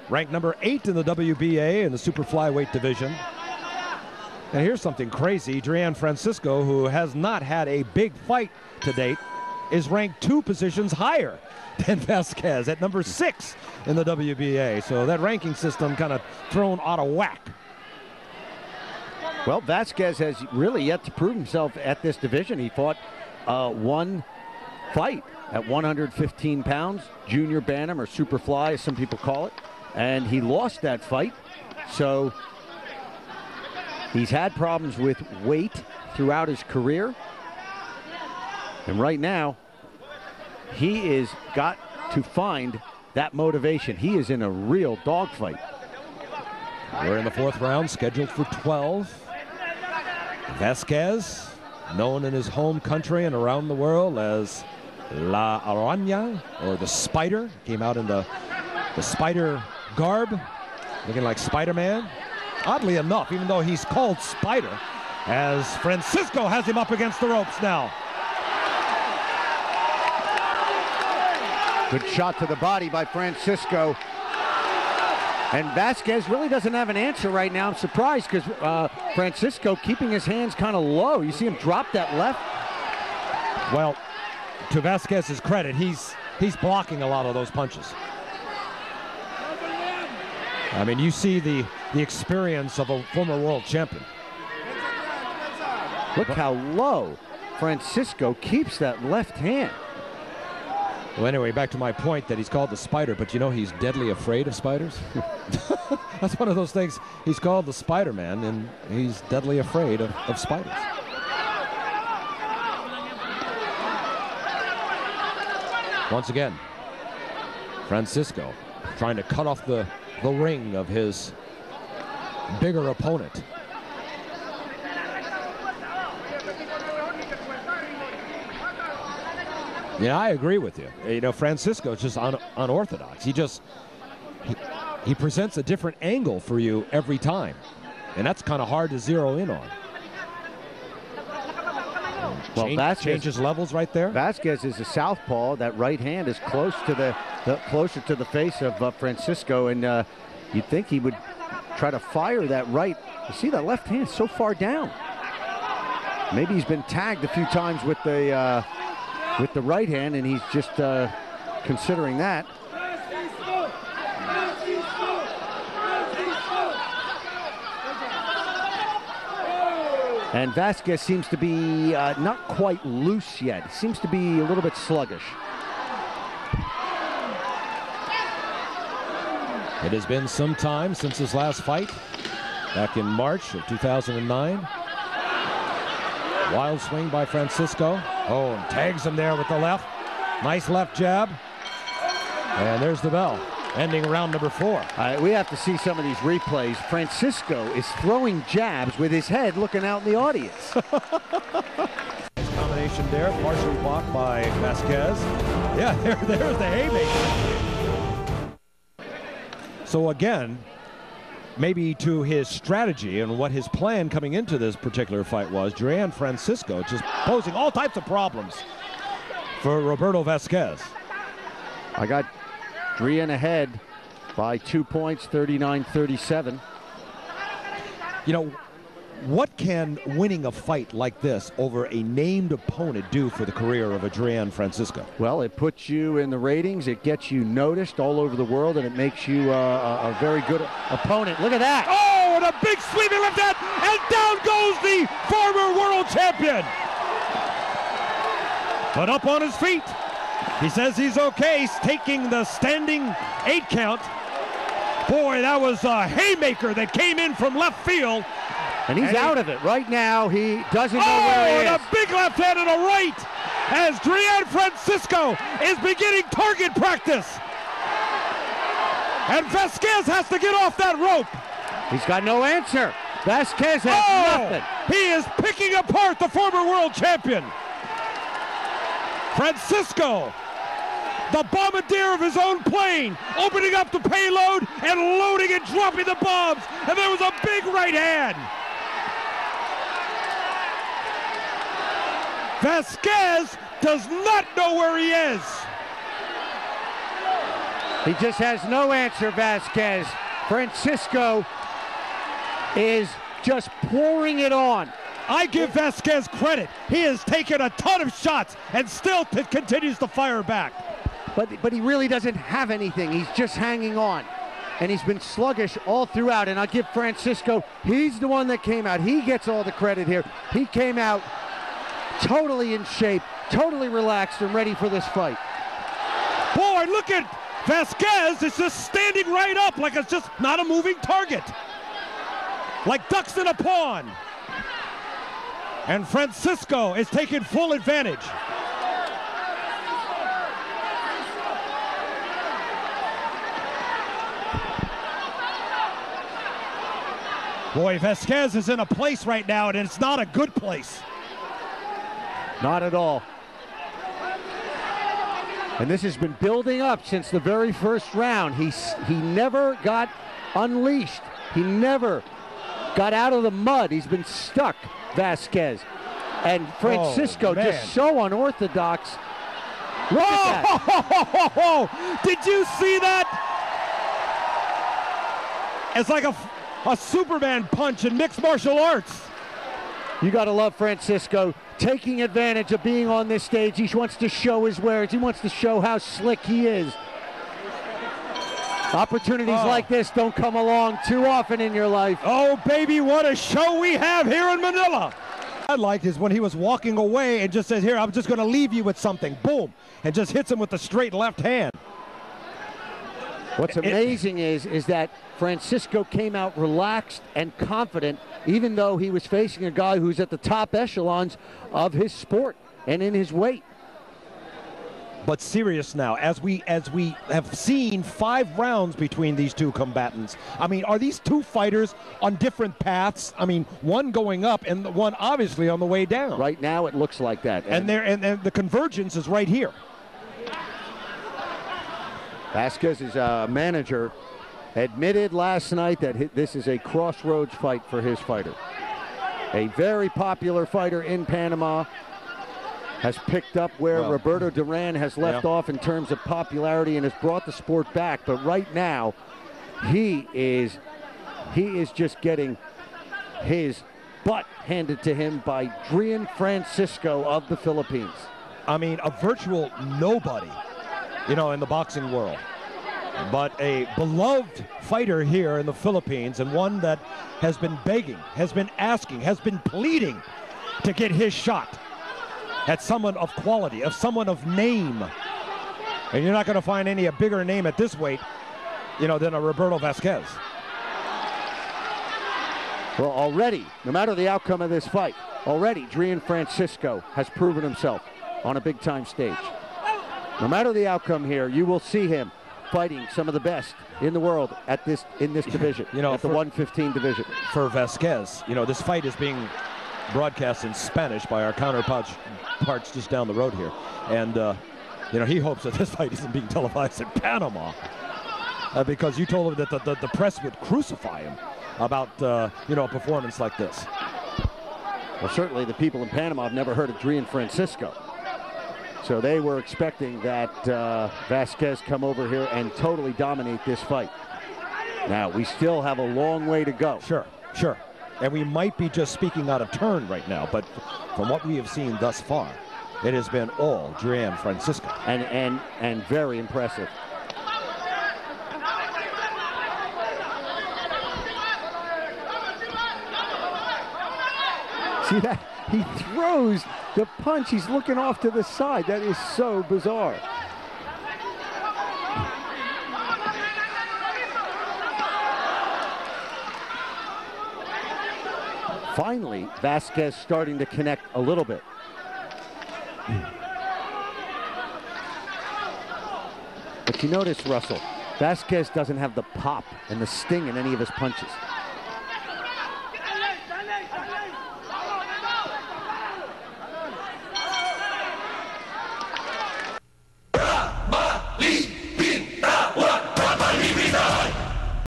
ranked number 8 in the WBA in the super flyweight division. And here's something crazy. Adrian Francisco, who has not had a big fight to date, is ranked 2 positions higher than Vasquez at number 6 in the WBA. So that ranking system kind of thrown out of whack. Well, Vasquez has really yet to prove himself at this division. He fought one fight at 115 pounds, junior bantam or super fly, as some people call it, and he lost that fight. So he's had problems with weight throughout his career. And right now, he is got to find that motivation. He is in a real dogfight. We're in the 4th round, scheduled for 12. Vasquez, known in his home country and around the world as La Araña, or the Spider, came out in the Spider garb, looking like Spider-Man. Oddly enough, even though he's called Spider, as Francisco has him up against the ropes now. Good shot to the body by Francisco. And Vasquez really doesn't have an answer right now. I'm surprised because Francisco keeping his hands kind of low. You see him drop that left. Well, to Vasquez's credit, he's blocking a lot of those punches. I mean, you see the experience of a former world champion. Look how low Francisco keeps that left hand. Well, anyway, back to my point that he's called the Spider, but you know he's deadly afraid of spiders? That's one of those things. He's called the Spider-Man, and he's deadly afraid of spiders. Once again, Francisco trying to cut off the ring of his bigger opponent. Yeah, I agree with you. You know, Francisco is just unorthodox. He presents a different angle for you every time, and that's kind of hard to zero in on. Well, Vasquez changes levels right there. Vasquez is a southpaw. That right hand is close to closer to the face of Francisco, and you'd think he would try to fire that right. You see that left hand so far down. Maybe he's been tagged a few times with the right hand, and he's just considering that. And Vasquez seems to be not quite loose yet. He seems to be a little bit sluggish. It has been some time since his last fight, back in March of 2009. Wild swing by Francisco. Oh, and tags him there with the left. Nice left jab. And there's the bell, ending round number 4. We have to see some of these replays. Francisco is throwing jabs with his head looking out in the audience. Combination there, partially blocked by Vasquez. Yeah, there's the haymaker. So again, maybe to his strategy and what his plan coming into this particular fight was, Adrian Francisco just posing all types of problems for Roberto Vasquez. I got Adrian ahead by 2 points, 39-37. You know, what can winning a fight like this over a named opponent do for the career of Adrian Francisco? Well, it puts you in the ratings, it gets you noticed all over the world, and it makes you a very good opponent. Look at that! Oh, and a big sweeping left hand, and down goes the former world champion! But up on his feet. He says he's okay. He's taking the standing 8 count. Boy, that was a haymaker that came in from left field. And he's out of it right now. He doesn't know where he is. And a big left hand and a right as Adrian Francisco is beginning target practice. And Vasquez has to get off that rope. He's got no answer. Vasquez has nothing. He is picking apart the former world champion. Francisco, the bombardier of his own plane, opening up the payload and loading and dropping the bombs. And there was a big right hand. Vasquez does not know where he is. He just has no answer, Vasquez. Francisco is just pouring it on. I give Vasquez credit. He has taken a ton of shots and still continues to fire back. But he really doesn't have anything. He's just hanging on. And he's been sluggish all throughout. And I'll give Francisco, he's the one that came out. He gets all the credit here. He came out totally in shape, totally relaxed and ready for this fight. Boy, look at Vasquez is just standing right up like it's just not a moving target. Like ducks in a pond. And Francisco is taking full advantage. Boy, Vasquez is in a place right now, and it's not a good place. Not at all. And this has been building up since the very first round. He never got unleashed. He never got out of the mud. He's been stuck, Vasquez. And Francisco just so unorthodox. Look at that. Did you see that? It's like a Superman punch in mixed martial arts. You got to love Francisco taking advantage of being on this stage. He wants to show his wares. He wants to show how slick he is. Opportunities like this don't come along too often in your life. Oh, baby, what a show we have here in Manila. I liked is when he was walking away and just says, here, I'm just going to leave you with something. Boom. And just hits him with the straight left hand. What's amazing is that Francisco came out relaxed and confident, even though he was facing a guy who's at the top echelons of his sport and in his weight. But serious now, as we have seen 5 rounds between these two combatants. I mean, are these two fighters on different paths? I mean, one going up and one obviously on the way down. Right now, it looks like that. And the convergence is right here. Vasquez's manager admitted last night that this is a crossroads fight for his fighter. A very popular fighter in Panama has picked up where Roberto Duran has left off in terms of popularity and has brought the sport back. But right now, he is just getting his butt handed to him by Drian Francisco of the Philippines. I mean, a virtual nobody, you know, in the boxing world. But a beloved fighter here in the Philippines, and one that has been begging, has been asking, has been pleading to get his shot at someone of quality, of someone of name. And you're not going to find a bigger name at this weight, you know, than a Roberto Vasquez. Well, already, no matter the outcome of this fight, already Drian Francisco has proven himself on a big-time stage. No matter the outcome here, you will see him fighting some of the best in the world in this division, you know, at the 115 division. For Vasquez, you know, this fight is being broadcast in Spanish by our counterparts just down the road here, and you know, he hopes that this fight isn't being televised in Panama, because you told him that the press would crucify him about you know, a performance like this. Well, certainly the people in Panama have never heard of Drian Francisco. So they were expecting that Vasquez come over here and totally dominate this fight. Now, we still have a long way to go. Sure, sure. And we might be just speaking out of turn right now, but from what we have seen thus far, it has been all Drian Francisco. And very impressive. See that? He throws the punch. He's looking off to the side. That is so bizarre. Finally, Vasquez starting to connect a little bit. But you notice, Russell, Vasquez doesn't have the pop and the sting in any of his punches.